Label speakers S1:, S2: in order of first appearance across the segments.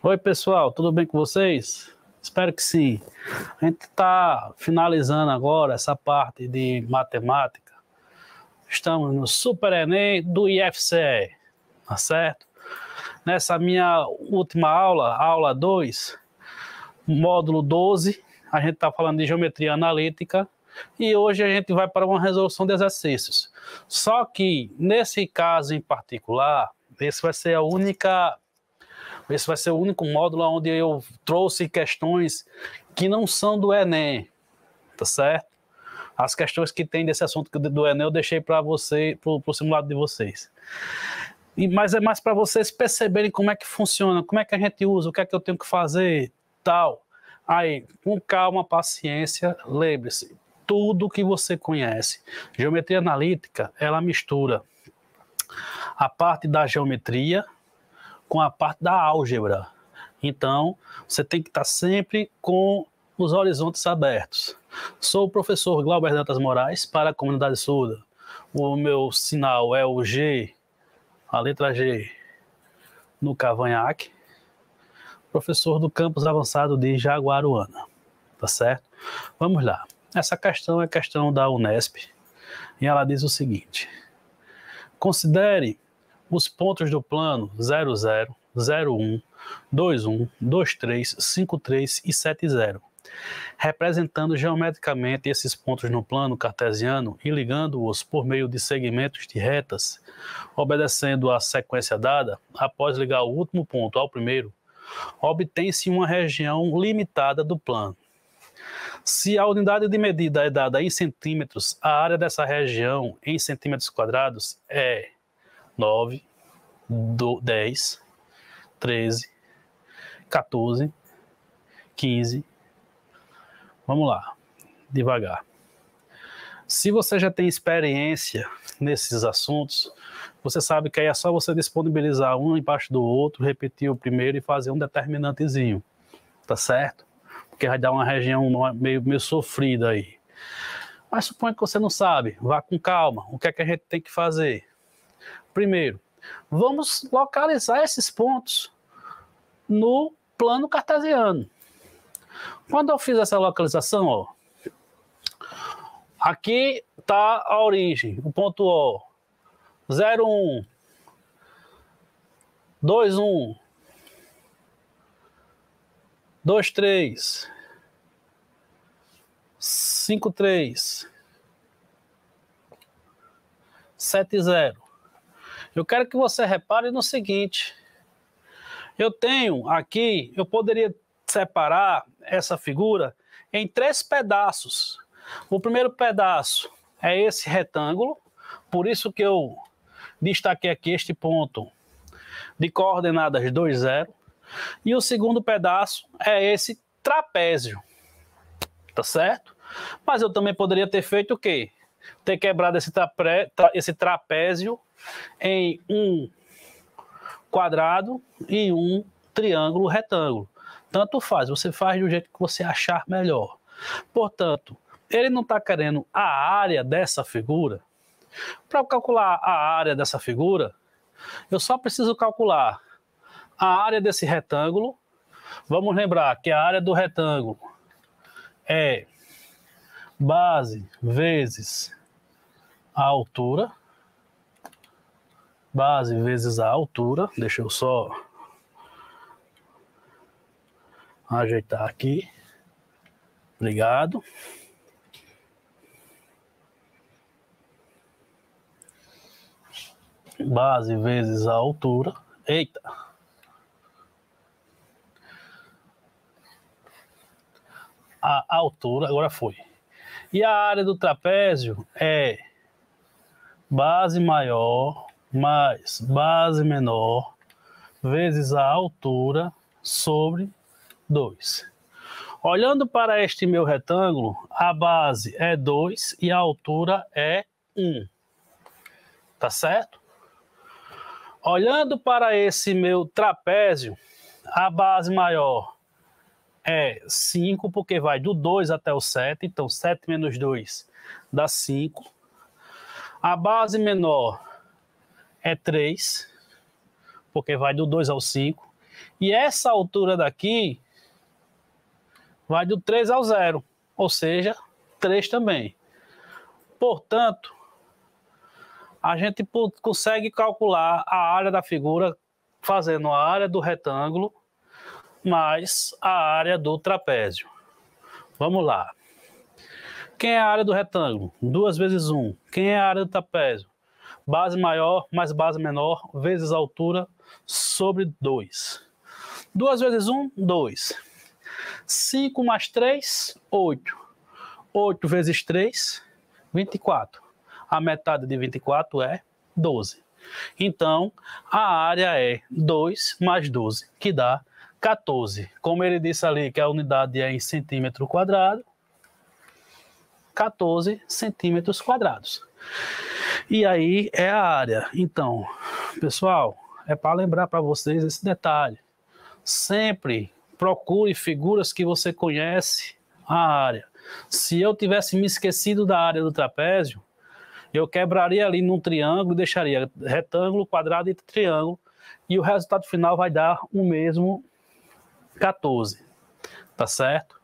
S1: Oi, pessoal, tudo bem com vocês? Espero que sim. A gente está finalizando agora essa parte de matemática. Estamos no Super Enem do IFCE, tá certo? Nessa minha última aula, aula 2, módulo 12, a gente está falando de geometria analítica e hoje a gente vai para uma resolução de exercícios. Só que, nesse caso em particular, esse vai ser o único módulo onde eu trouxe questões que não são do Enem, tá certo? As questões que tem desse assunto do Enem eu deixei para você, para o simulado de vocês. Mas é mais para vocês perceberem como é que funciona, como é que a gente usa, o que é que eu tenho que fazer, tal. Aí, com calma, paciência, lembre-se, tudo que você conhece. Geometria analítica, ela mistura a parte da geometria com a parte da álgebra. Então, você tem que estar sempre com os horizontes abertos. Sou o professor Glauber Dantas Moraes para a comunidade surda. O meu sinal é o G, a letra G, no cavanhaque. Professor do campus avançado de Jaguaruana. Tá certo? Vamos lá. Essa questão é questão da Unesp. E ela diz o seguinte: considere os pontos do plano 00, 01, 21, 23, 53 e 70, representando geometricamente esses pontos no plano cartesiano e ligando-os por meio de segmentos de retas, obedecendo à sequência dada. Após ligar o último ponto ao primeiro, obtém-se uma região limitada do plano. Se a unidade de medida é dada em centímetros, a área dessa região em centímetros quadrados é 9, 10, 13, 14, 15. Vamos lá, devagar. Se você já tem experiência nesses assuntos, você sabe que aí é só você disponibilizar um embaixo do outro, repetir o primeiro e fazer um determinantezinho, tá certo? Porque vai dar uma região meio sofrida aí. Mas suponha que você não sabe, vá com calma. O que é que a gente tem que fazer? Primeiro, vamos localizar esses pontos no plano cartesiano. Quando eu fiz essa localização, ó, aqui está a origem, o ponto O, 01, 21, 23, 53, 70. Eu quero que você repare no seguinte: eu tenho aqui, eu poderia separar essa figura em 3 pedaços. O primeiro pedaço é esse retângulo, por isso que eu destaquei aqui este ponto de coordenadas 2, 0. E o segundo pedaço é esse trapézio, tá certo? Mas eu também poderia ter feito o quê? Ter quebrado esse trapézio em um quadrado e um triângulo retângulo. Tanto faz, você faz do jeito que você achar melhor. Portanto, ele não está querendo a área dessa figura. Para calcular a área dessa figura, eu só preciso calcular a área desse retângulo. Vamos lembrar que a área do retângulo é base vezes a altura. Base vezes a altura. Deixa eu só ajeitar aqui. Obrigado. Base vezes a altura. Eita! A altura, agora foi. E a área do trapézio é base maior mais base menor vezes a altura sobre 2. Olhando para este meu retângulo, a base é 2 e a altura é 1. Tá certo? Olhando para esse meu trapézio, a base maior é 5, porque vai do 2 até o 7, então 7 menos 2 dá 5. A base menor é 3, porque vai do 2 ao 5. E essa altura daqui vai do 3 ao 0, ou seja, 3 também. Portanto, a gente consegue calcular a área da figura fazendo a área do retângulo mais a área do trapézio. Vamos lá. Quem é a área do retângulo? 2 vezes 1. Quem é a área do trapézio? Base maior mais base menor vezes a altura sobre 2. 2 vezes 1, 2. 5 mais 3, 8. 8 vezes 3, 24. A metade de 24 é 12. Então, a área é 2 mais 12, que dá 14. Como ele disse ali que a unidade é em centímetro quadrado, 14 centímetros quadrados. E aí é a área. Então, pessoal, é para lembrar para vocês esse detalhe. Sempre procure figuras que você conhece a área. Se eu tivesse me esquecido da área do trapézio, eu quebraria ali num triângulo e deixaria retângulo, quadrado e triângulo, e o resultado final vai dar o mesmo 14, tá certo?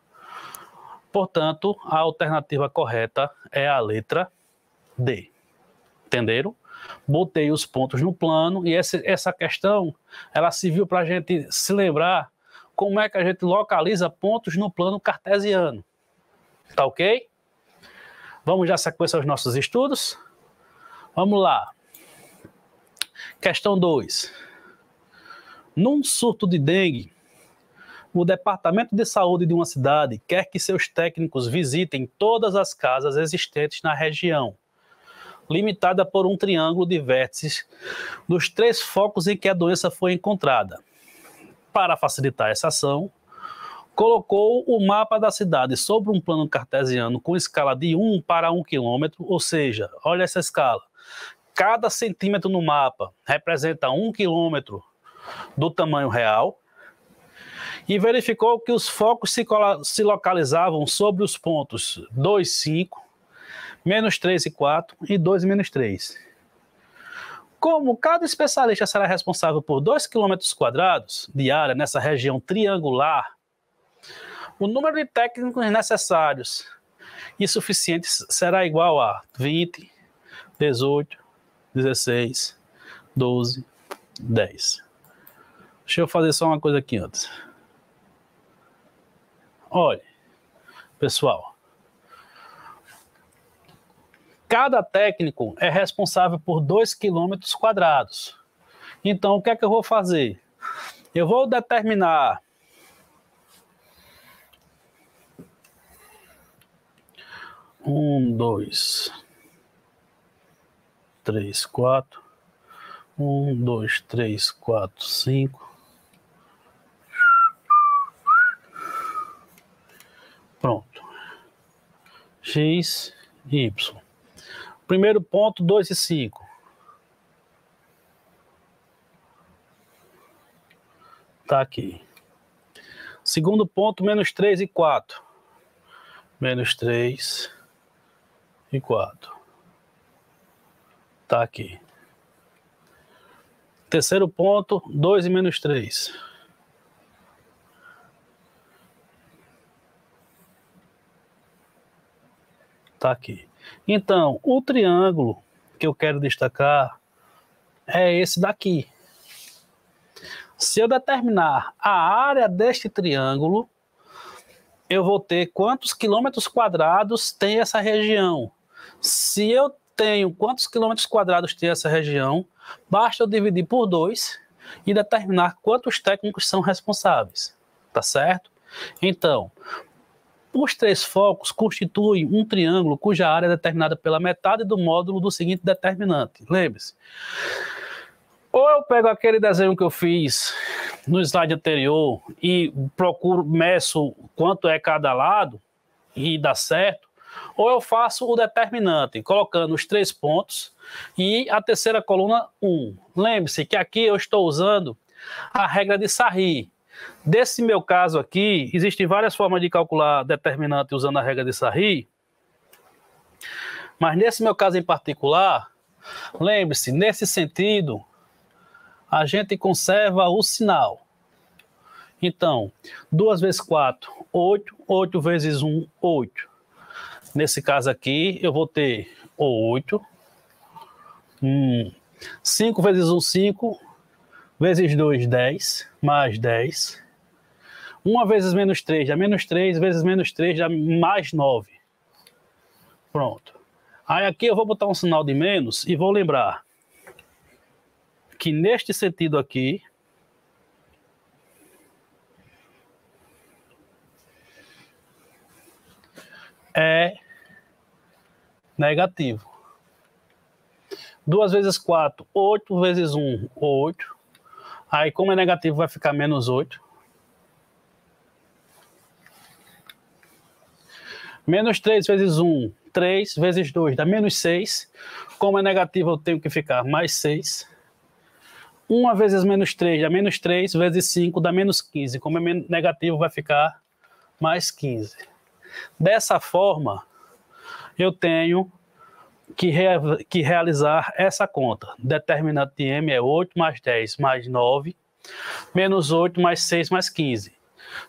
S1: Portanto, a alternativa correta é a letra D. Entenderam? Botei os pontos no plano e essa questão, ela serviu para a gente se lembrar como é que a gente localiza pontos no plano cartesiano. Tá ok? Vamos já sequência aos nossos estudos? Vamos lá. Questão 2. Num surto de dengue, o Departamento de Saúde de uma cidade quer que seus técnicos visitem todas as casas existentes na região, limitada por um triângulo de vértices dos 3 focos em que a doença foi encontrada. Para facilitar essa ação, colocou o mapa da cidade sobre um plano cartesiano com escala de 1 para 1 km, ou seja, olha essa escala. Cada centímetro no mapa representa 1 km do tamanho real e verificou que os focos se localizavam sobre os pontos 2, 5, menos 3 e 4 e 2 e menos 3. Como cada especialista será responsável por 2 km quadrados de área nessa região triangular, o número de técnicos necessários e suficientes será igual a 20, 18, 16, 12, 10. Deixa eu fazer só uma coisa aqui antes. Olha, pessoal, cada técnico é responsável por 2 km quadrados. Então, o que é que eu vou fazer? Eu vou determinar 1, 2, 3, 4. 1, 2, 3, 4, 5. Pronto. X, Y. Primeiro ponto, 2 e 5. Tá aqui. Segundo ponto, menos 3 e 4. Menos 3 e 4. Tá aqui. Terceiro ponto, 2 e menos 3. Tá aqui. Então, o triângulo que eu quero destacar é esse daqui. Se eu determinar a área deste triângulo, eu vou ter quantos quilômetros quadrados tem essa região. Se eu tenho quantos quilômetros quadrados tem essa região, basta eu dividir por 2 e determinar quantos técnicos são responsáveis. Tá certo? Então, os 3 focos constituem um triângulo cuja área é determinada pela metade do módulo do seguinte determinante. Lembre-se. Ou eu pego aquele desenho que eu fiz no slide anterior e procuro, meço quanto é cada lado e dá certo, ou eu faço o determinante, colocando os 3 pontos e a terceira coluna 1. Lembre-se que aqui eu estou usando a regra de Sarri. Desse meu caso aqui, existem várias formas de calcular determinante usando a regra de Sarri, mas nesse meu caso em particular, lembre-se, nesse sentido, a gente conserva o sinal. Então, 2 vezes 4, 8. 8 vezes 1, 8. Nesse caso aqui, eu vou ter 8. 5 vezes 1, 5. Vezes 2, 10. Mais 10. 1 vezes menos 3 dá menos 3. Vezes menos 3 dá mais 9. Pronto. Aí aqui eu vou botar um sinal de menos e vou lembrar que neste sentido aqui, é negativo. 2 vezes 4, 8 vezes 1, 8. Aí, como é negativo, vai ficar menos 8. Menos 3 vezes 1, 3 vezes 2 dá menos 6. Como é negativo, eu tenho que ficar mais 6. 1 vezes menos 3 dá menos 3, vezes 5 dá menos 15. Como é negativo, vai ficar mais 15. Dessa forma, eu tenho que realizar essa conta. Determinante de M é 8 mais 10 mais 9, menos 8 mais 6 mais 15.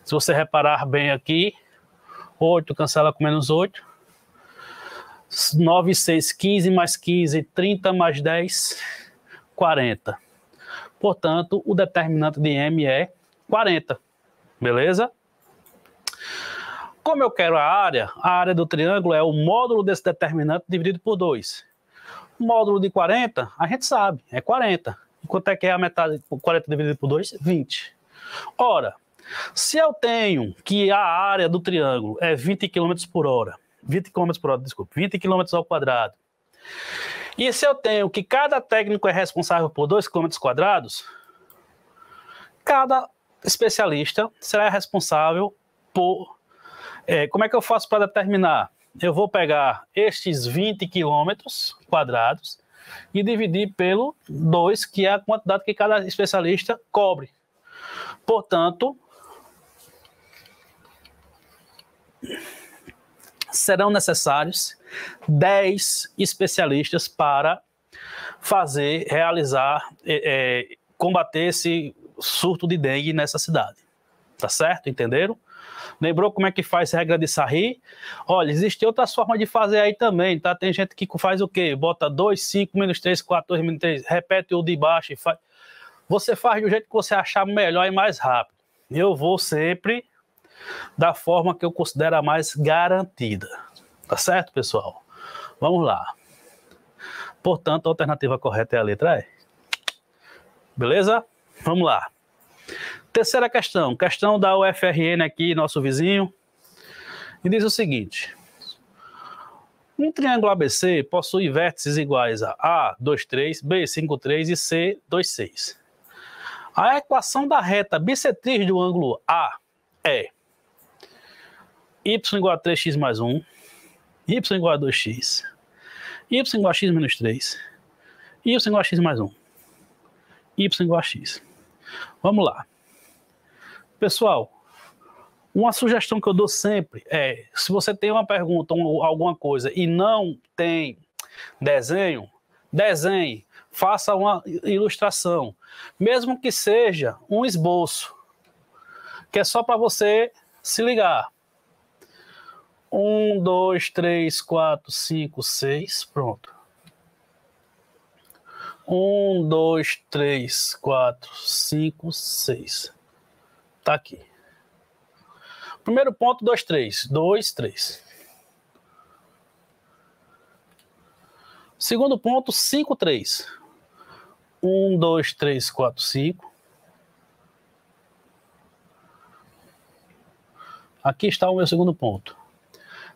S1: Se você reparar bem aqui, 8 cancela com menos 8. 9, 6, 15 mais 15, 30 mais 10, 40. Portanto, o determinante de M é 40. Beleza? Como eu quero a área do triângulo é o módulo desse determinante dividido por 2. O módulo de 40, a gente sabe, é 40. E quanto é que é a metade de 40 dividido por 2? 20. Ora, se eu tenho que a área do triângulo é 20 km por hora, 20 km por hora, desculpa, 20 km ao quadrado, e se eu tenho que cada técnico é responsável por 2 km quadrados, cada especialista será responsável por... como é que eu faço para determinar? Eu vou pegar estes 20 km quadrados e dividir pelo 2, que é a quantidade que cada especialista cobre. Portanto, serão necessários 10 especialistas para realizar, combater esse surto de dengue nessa cidade. Tá certo? Entenderam? Lembrou como é que faz regra de Sarri? Olha, existem outras formas de fazer aí também, tá? Tem gente que faz o quê? Bota 2, 5, menos 3, 4, 2, menos 3, repete o de baixo e faz... Você faz do jeito que você achar melhor e mais rápido. Eu vou sempre da forma que eu considero a mais garantida. Tá certo, pessoal? Vamos lá. Portanto, a alternativa correta é a letra E. Beleza? Vamos lá. Terceira questão. Questão da UFRN aqui, nosso vizinho. E diz o seguinte. Um triângulo ABC possui vértices iguais a 2, 3, B, 5, 3 e C, 2, 6. A equação da reta bissetriz do ângulo A é y igual a 3x mais 1, y igual a 2x, y igual a x menos 3, y igual a x mais 1, y igual a x. Vamos lá. Pessoal, uma sugestão que eu dou sempre é, se você tem uma pergunta ou alguma coisa e não tem desenho, desenhe, faça uma ilustração, mesmo que seja um esboço, que é só para você se ligar. 1, 2, 3, 4, 5, 6, pronto. 1, 2, 3, 4, 5, 6. Tá aqui. Primeiro ponto, 2, 3. 2, 3. Segundo ponto, 5, 3. 1, 2, 3, 4, 5. Aqui está o meu segundo ponto.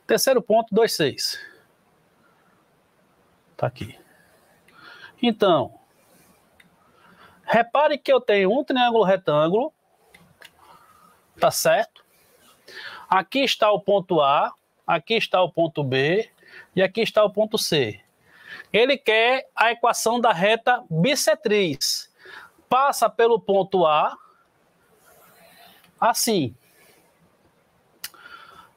S1: Terceiro ponto, 2, 6. Tá aqui. Então, repare que eu tenho um triângulo retângulo, tá certo? Aqui está o ponto A, aqui está o ponto B e aqui está o ponto C. Ele quer a equação da reta bissetriz. Passa pelo ponto A, assim.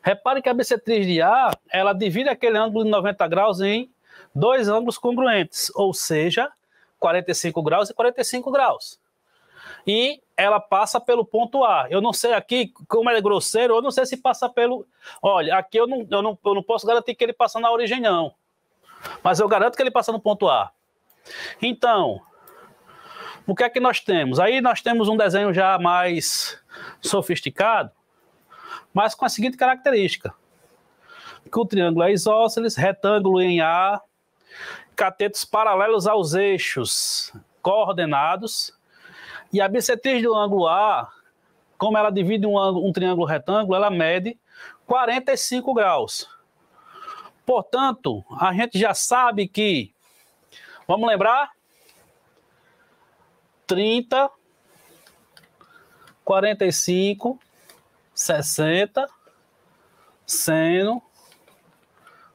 S1: Repare que a bissetriz de A, ela divide aquele ângulo de 90 graus em dois ângulos congruentes, ou seja, 45 graus e 45 graus. e ela passa pelo ponto A. Eu não sei aqui, como ele é grosseiro, eu não sei se passa pelo... Olha, aqui eu não posso garantir que ele passa na origem, não. Mas eu garanto que ele passa no ponto A. Então, o que é que nós temos? Aí nós temos um desenho já mais sofisticado, mas com a seguinte característica. Que o triângulo é isósceles, retângulo em A, catetos paralelos aos eixos coordenados, e a bissetriz do ângulo A, como ela divide um triângulo retângulo, ela mede 45 graus. Portanto, a gente já sabe que, vamos lembrar? 30, 45, 60, seno,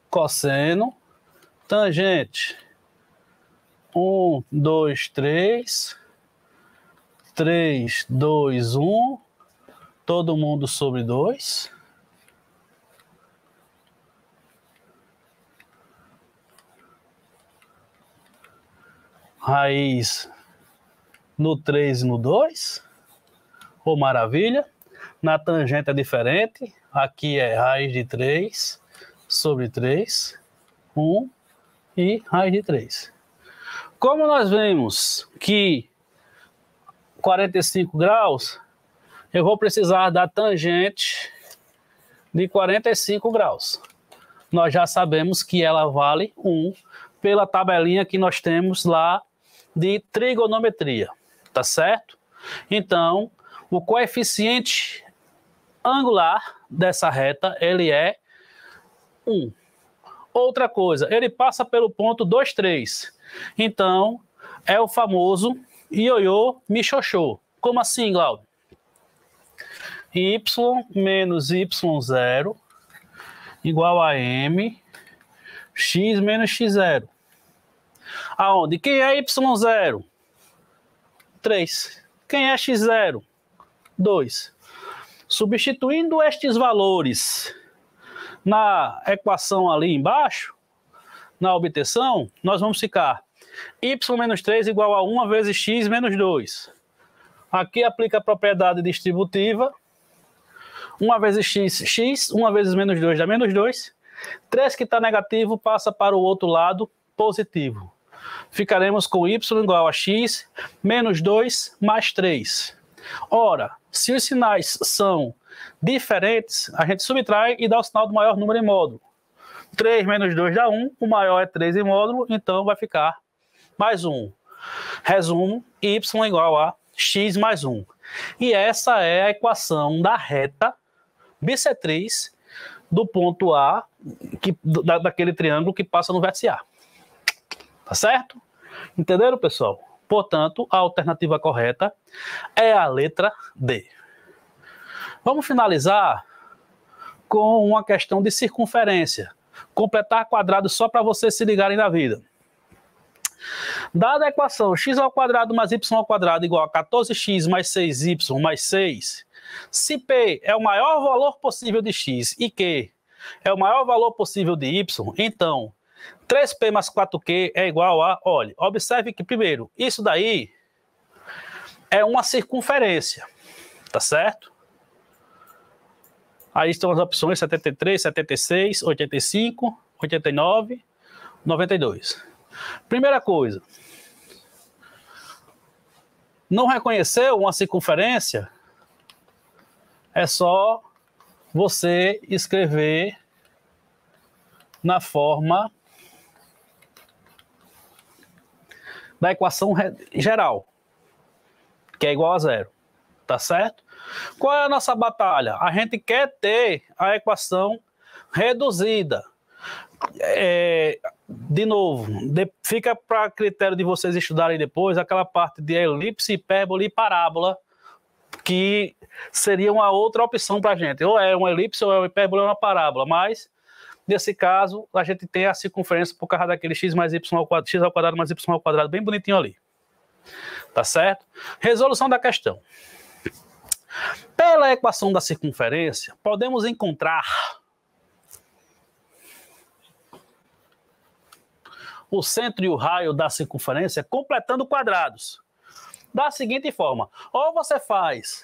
S1: cosseno, tangente. 1, 2, 3, 3, 2, 1, todo mundo sobre 2. Raiz no 3 e no 2. Oh, maravilha. Na tangente é diferente. Aqui é raiz de 3 sobre 3, 1 e raiz de 3. Como nós vemos que 45 graus, eu vou precisar da tangente de 45 graus. Nós já sabemos que ela vale 1 pela tabelinha que nós temos lá de trigonometria, tá certo? Então, o coeficiente angular dessa reta, ele é 1. Outra coisa, ele passa pelo ponto 2, 3. Então, é o famoso ioiô michoxô. Como assim, Glauber? Y menos Y0 igual a M, X menos X0. Aonde? Quem é Y0? 3. Quem é X0? 2. Substituindo estes valores na equação ali embaixo, na obtenção, nós vamos ficar y menos 3 igual a 1 vezes x menos 2. Aqui aplica a propriedade distributiva. 1 vezes x, x. 1 vezes menos 2 dá menos 2. 3 que está negativo passa para o outro lado positivo. Ficaremos com y igual a x menos 2 mais 3. Ora, se os sinais são diferentes, a gente subtrai e dá o sinal do maior número em módulo. 3 menos 2 dá 1, o maior é 3 em módulo, então vai ficar mais 1. Resumo, y igual a x mais 1. E essa é a equação da reta bissetriz do ponto A, daquele triângulo que passa no vértice A. Tá certo? Entenderam, pessoal? Portanto, a alternativa correta é a letra D. Vamos finalizar com uma questão de circunferência. Completar quadrado só para vocês se ligarem na vida. Dada a equação x ao quadrado mais y ao quadrado igual a 14x mais 6y mais 6, se P é o maior valor possível de x e Q é o maior valor possível de y, então 3P mais 4Q é igual a... Olha, observe que, primeiro, isso daí é uma circunferência, tá certo? Aí estão as opções 73, 76, 85, 89, 92. Primeira coisa, não reconheceu uma circunferência? É só você escrever na forma da equação geral, que é igual a 0, tá certo? Qual é a nossa batalha? A gente quer ter a equação reduzida. De novo, fica para critério de vocês estudarem depois aquela parte de elipse, hipérbole e parábola, que seria uma outra opção para a gente. Ou é uma elipse, ou é uma hipérbole, ou é uma parábola, mas nesse caso a gente tem a circunferência por causa daquele x mais y ao quadrado, x ao quadrado mais y ao quadrado, bem bonitinho ali. Tá certo? Resolução da questão. Pela equação da circunferência, podemos encontrar o centro e o raio da circunferência completando quadrados. da seguinte forma. Ou você faz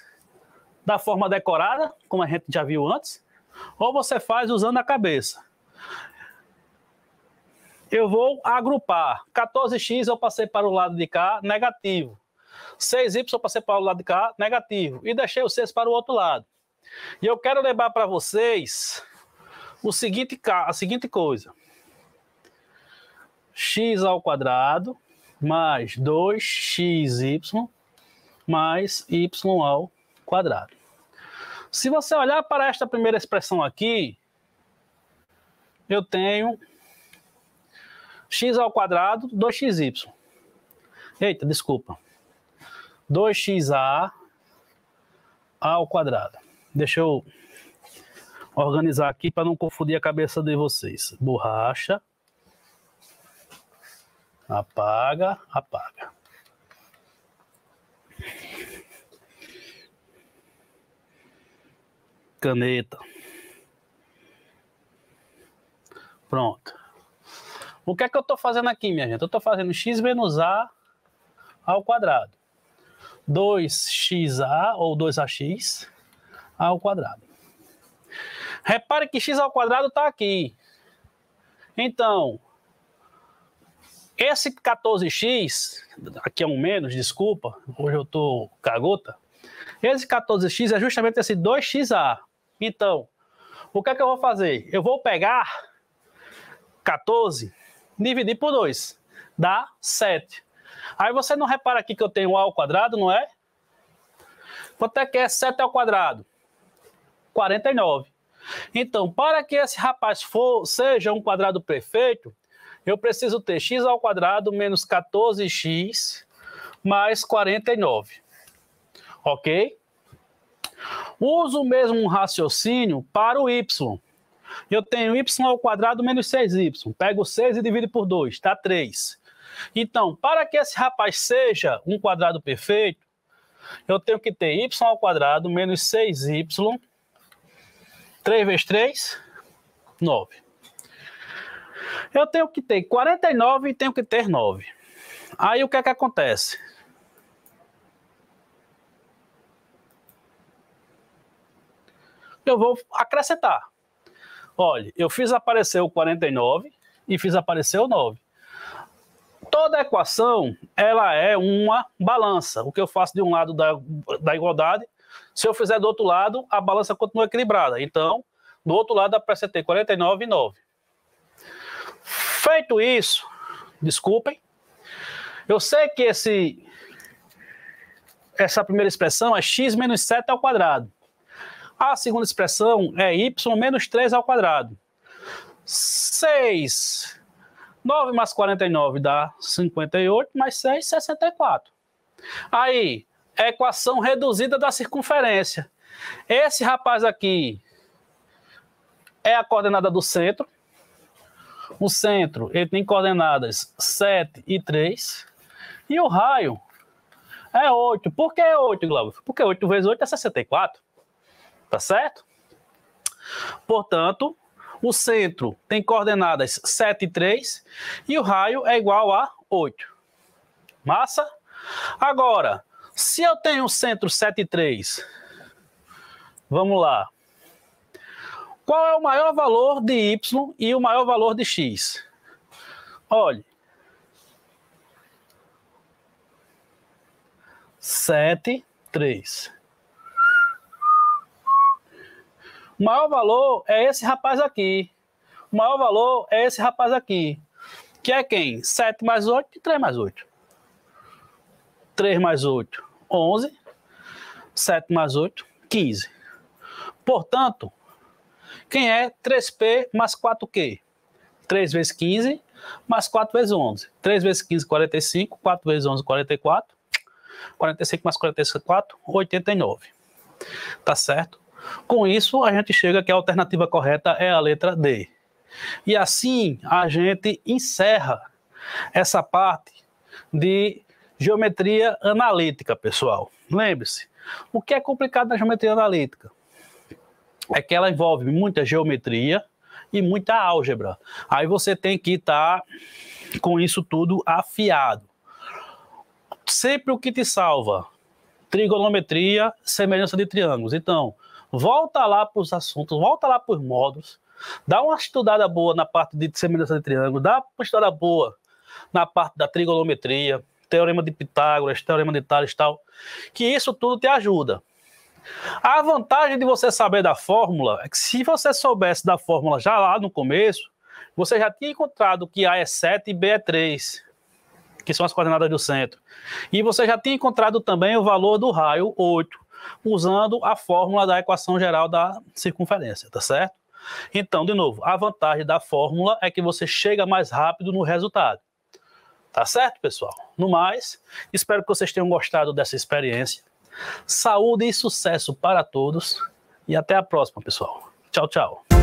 S1: da forma decorada, como a gente já viu antes, ou você faz usando a cabeça. Eu vou agrupar. 14x eu passei para o lado de cá, negativo. 6y eu passei para o lado de cá, negativo. E deixei o 6 para o outro lado. E eu quero lembrar para vocês a seguinte coisa. X ao quadrado mais 2xy mais y ao quadrado. Se você olhar para esta primeira expressão aqui, eu tenho x ao quadrado, 2xy. Eita, desculpa. 2xa ao quadrado. Deixa eu organizar aqui para não confundir a cabeça de vocês. Borracha. Apaga, apaga. Caneta. Pronto. O que é que eu estou fazendo aqui, minha gente? Eu estou fazendo x menos a ao quadrado. 2xa ou 2ax ao quadrado. Repare que x ao quadrado está aqui. Então, esse 14x, aqui é um menos, desculpa, hoje eu estou cagota. Esse 14x é justamente esse 2xa. Então, o que é que eu vou fazer? Eu vou pegar 14, dividir por 2, dá 7. Aí você não repara aqui que eu tenho a ao quadrado, não é? Quanto é que é 7 ao quadrado? 49. Então, para que esse rapaz seja um quadrado perfeito, eu preciso ter x ao quadrado menos 14x mais 49. Ok? Uso o mesmo raciocínio para o y. Eu tenho y ao quadrado menos 6y. Pego 6 e divido por 2, dá 3. Então, para que esse rapaz seja um quadrado perfeito, eu tenho que ter y ao quadrado menos 6y. 3 vezes 3, 9. Eu tenho que ter 49 e tenho que ter 9. Aí o que é que acontece? Eu vou acrescentar. Olha, eu fiz aparecer o 49 e fiz aparecer o 9. Toda equação, ela é uma balança. O que eu faço de um lado da igualdade, se eu fizer do outro lado, a balança continua equilibrada. Então, do outro lado, acrescentei 49 e 9. Feito isso, desculpem, eu sei que essa primeira expressão é x menos 7 ao quadrado. A segunda expressão é y menos 3 ao quadrado. 6, 9 mais 49 dá 58, mais 6, 64. Aí, a equação reduzida da circunferência. Esse rapaz aqui é a coordenada do centro. O centro ele tem coordenadas 7 e 3. E o raio é 8. Por que 8, Glauber? Porque 8 vezes 8 é 64. Tá certo? Portanto, o centro tem coordenadas 7 e 3. E o raio é igual a 8. Massa? Agora, se eu tenho o centro 7 e 3, vamos lá. Qual é o maior valor de y e o maior valor de x? Olha. 7, 3. O maior valor é esse rapaz aqui. O maior valor é esse rapaz aqui. Que é quem? 7 mais 8 e 3 mais 8. 3 mais 8, 11. 7 mais 8, 15. Portanto, quem é 3P mais 4Q? 3 vezes 15 mais 4 vezes 11. 3 vezes 15, 45. 4 vezes 11, 44. 45 mais 44, 89. Tá certo? Com isso, a gente chega que a alternativa correta é a letra D. E assim, a gente encerra essa parte de geometria analítica, pessoal. Lembre-se, o que é complicado na geometria analítica? É que ela envolve muita geometria e muita álgebra. Aí você tem que estar com isso tudo afiado. sempre o que te salva, trigonometria, semelhança de triângulos. Então, volta lá para os assuntos, volta lá para os módulos, dá uma estudada boa na parte de semelhança de triângulo, dá uma estudada boa na parte da trigonometria, teorema de Pitágoras, teorema de Tales e tal, que isso tudo te ajuda. A vantagem de você saber da fórmula é que se você soubesse da fórmula já lá no começo, você já tinha encontrado que A é 7 e B é 3, que são as coordenadas do centro. E você já tinha encontrado também o valor do raio 8, usando a fórmula da equação geral da circunferência, tá certo? Então, de novo, a vantagem da fórmula é que você chega mais rápido no resultado. Tá certo, pessoal? No mais, espero que vocês tenham gostado dessa experiência. Saúde e sucesso para todos e até a próxima, pessoal. Tchau, tchau.